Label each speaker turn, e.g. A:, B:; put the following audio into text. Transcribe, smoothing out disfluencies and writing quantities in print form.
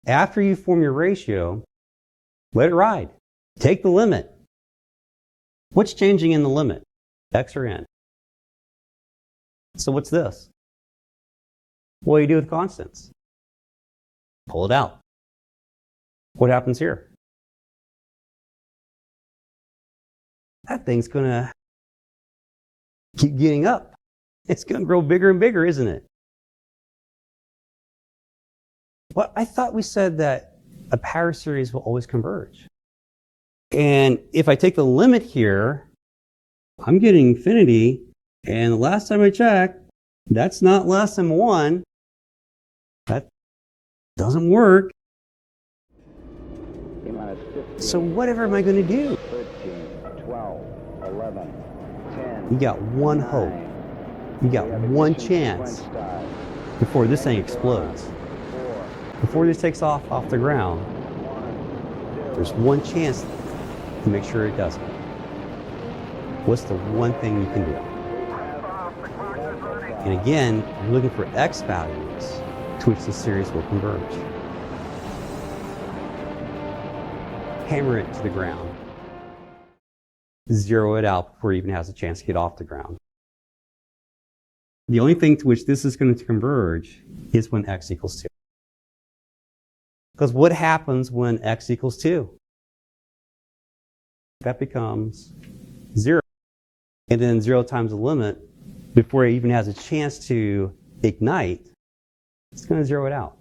A: After you form your ratio, let it ride. Take the limit. What's changing in the limit? X or n? So what's this? What do you do with constants? Pull it out. What happens here? That thing's going to keep getting up. It's going to grow bigger and bigger, isn't it? Well, I thought we said that a power series will always converge. And if I take the limit here, I'm getting infinity. And the last time I checked, that's not less than 1. That doesn't work. So whatever am I going to do?
B: 13, 12, 11, 10,
A: You got one hope. You got one chance before this thing explodes. Before this takes off the ground, there's one chance to make sure it doesn't. What's the one thing you can do? And again, you're looking for x values to which the series will converge. Hammer it to the ground. Zero it out before it even has a chance to get off the ground. The only thing to which this is going to converge is when x equals 2. Because what happens when x equals 2? That becomes 0. And then 0 times the limit, before it even has a chance to ignite, it's going to zero it out.